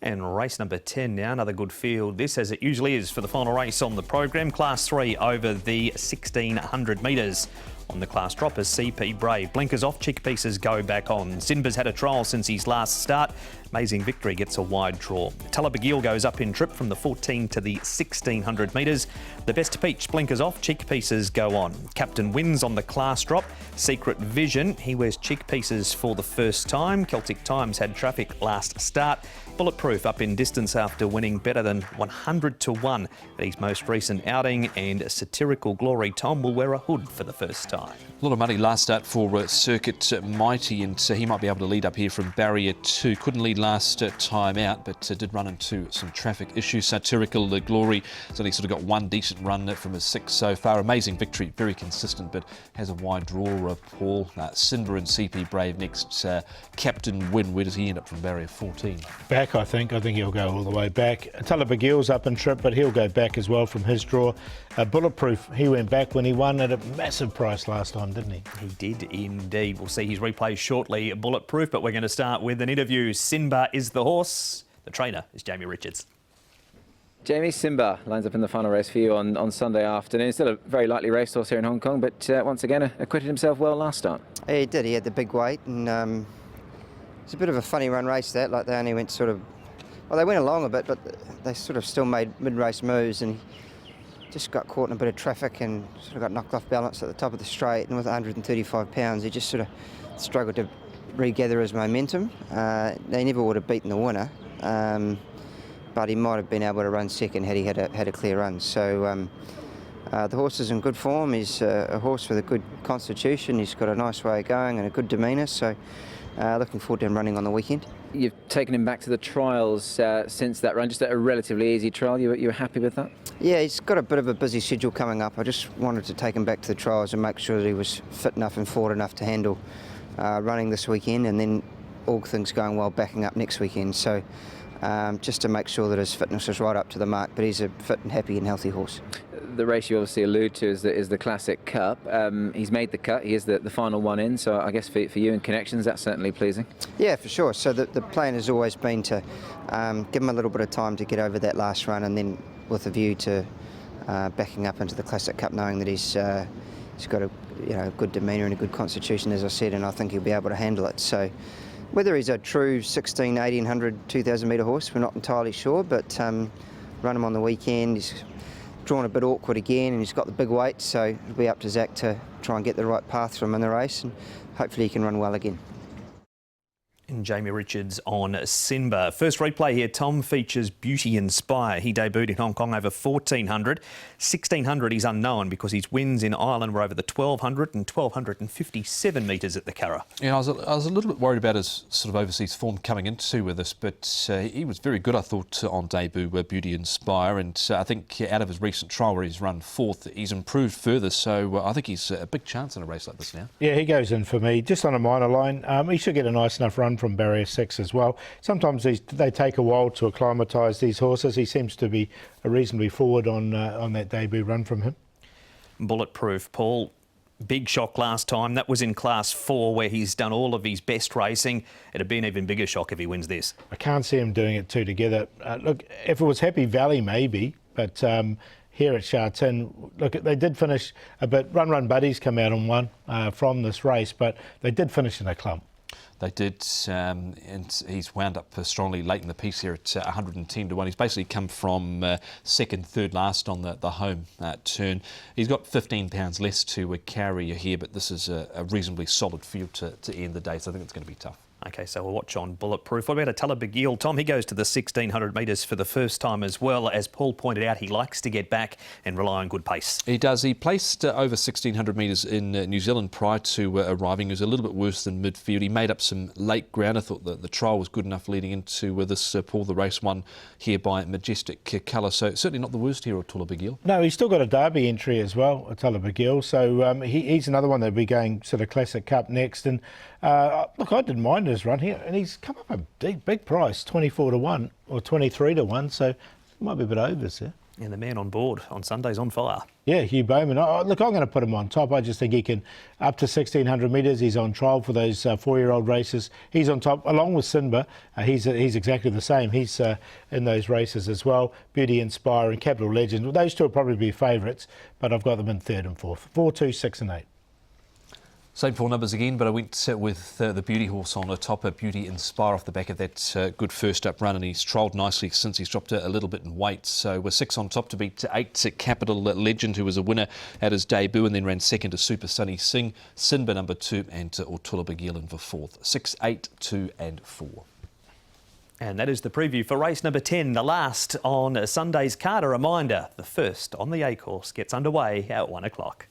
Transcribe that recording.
And race number 10 now, another good field. This, as it usually is, for the final race on the program. Class 3 over the 1600 metres. On the class droppers, CP Brave. Blinkers off, cheek pieces go back on. Sinba's had a trial since his last start. Amazing Victory gets a wide draw. Talabagil goes up in trip from the 14 to the 1600 metres. The Best Peach, blinkers off, cheek pieces go on. Captain wins on the class drop. Secret Vision, he wears cheek pieces for the first time. Celtic Times had traffic last start. Bulletproof up in distance after winning better than 100 to 1 at his most recent outing, and Satirical Glory Tom will wear a hood for the first time. A lot of money last start for Circuit Mighty, and he might be able to lead up here from barrier 2. Couldn't lead last time out, but did run into some traffic issues. Satirical Glory has only sort of got one decent run from his 6 so far. Amazing Victory, very consistent, but has a wide draw. Paul, Sinba and CP Brave next. Captain Win, where does he end up from barrier 14? Back, I think he'll go all the way back. Talabagil's up in trip, but he'll go back as well from his draw. Bulletproof, he went back when he won at a massive price last time, didn't he? He did indeed. We'll see his replay shortly, Bulletproof, but we're going to start with an interview. Sinba is the horse. The trainer is Jamie Richards. Jamie, Sinba lines up in the final race for you on Sunday afternoon. Still a very lightly racehorse here in Hong Kong, but once again acquitted himself well last start. He did. He had the big weight, and it's a bit of a funny run race that. Like, they only went sort of, well, they went along a bit, but they sort of still made mid-race moves, and he just got caught in a bit of traffic and sort of got knocked off balance at the top of the straight. And with 135 pounds, he just sort of struggled to regather his momentum. They never would have beaten the winner. But he might have been able to run second had he had a clear run. So the horse is in good form. He's a horse with a good constitution. He's got a nice way of going and a good demeanour. So looking forward to him running on the weekend. You've taken him back to the trials since that run, just a relatively easy trial. You were happy with that? Yeah, he's got a bit of a busy schedule coming up. I just wanted to take him back to the trials and make sure that he was fit enough and forward enough to handle running this weekend, and then all things going well, backing up next weekend. So just to make sure that his fitness is right up to the mark, but he's a fit and happy and healthy horse. The race you obviously allude to is the Classic Cup. He's made the cut. He is the final one in, so I guess for you in connections, that's certainly pleasing. Yeah, for sure. So the plan has always been to give him a little bit of time to get over that last run, and then with a view to backing up into the Classic Cup, knowing that he's got a good demeanour and a good constitution, as I said, and I think he'll be able to handle it. So whether he's a true 16, 1800, 2000 metre horse, we're not entirely sure, but run him on the weekend. He's drawn a bit awkward again, and he's got the big weight, so it'll be up to Zach to try and get the right path for him in the race, and hopefully he can run well again. And Jamie Richards on Sinba. First replay here, Tom, features Beauty Inspire. He debuted in Hong Kong over 1400. 1600 he's unknown because his wins in Ireland were over the 1200 and 1257 metres at the Curragh. Yeah, I was a little bit worried about his sort of overseas form coming into with this, but he was very good, I thought, on debut with Beauty Inspire, and I think out of his recent trial where he's run fourth, he's improved further, so I think he's a big chance in a race like this now. Yeah, he goes in for me, just on a minor line. He should get a nice enough run from barrier 6 as well. Sometimes they take a while to acclimatise these horses. He seems to be reasonably forward on that debut run from him. Bulletproof, Paul. Big shock last time. That was in Class 4 where he's done all of his best racing. It'd be an even bigger shock if he wins this. I can't see him doing it two together. Look, if it was Happy Valley, maybe, but here at Sha Tin, look, they did finish a bit. Run Buddies come out and won from this race, but they did finish in a clump. They did, and he's wound up strongly late in the piece here at 110 to 1. He's basically come from second, third last on the home turn. He's got 15 pounds less to carry here, but this is a reasonably solid field to end the day, so I think it's going to be tough. OK, so we'll watch on Bulletproof. What about a Talabagil? Tom, he goes to the 1600 metres for the first time as well. As Paul pointed out, he likes to get back and rely on good pace. He does. He placed over 1600 metres in New Zealand prior to arriving. He was a little bit worse than midfield. He made up some late ground. I thought that the trial was good enough leading into this Paul. The race won here by Majestic Colour. So certainly not the worst here at Talabagil. No, he's still got a Derby entry as well at Talabagil. So he's another one that'll be going sort of Classic Cup next. And look, I didn't mind his run here, and he's come up a big price, 24 to 1 or 23 to 1, so it might be a bit overs there. And the man on board on Sunday's on fire. Yeah, Hugh Bowman. Look, I'm going to put him on top. I just think he can, up to 1,600 metres. He's on trial for those 4-year-old races. He's on top, along with Sinba. He's exactly the same. He's in those races as well. Beauty Inspire and Capital Legend. Those two will probably be favourites, but I've got them in 3rd and 4th. 4, 2, 6 and 8. Same 4 numbers again, but I went with the Beauty horse on the top, Beauty Inspire off the back of that good first up run, and he's trialled nicely since he's dropped a little bit in weight. So we're 6 on top to beat 8 Capital Legend, who was a winner at his debut and then ran second to Super Sunny Singh, Sinba number 2 and Ortula Begielen for 4th. 6, 8, 2 and 4. And that is the preview for race number 10, the last on Sunday's card. A reminder, the first on the A course gets underway at 1 o'clock.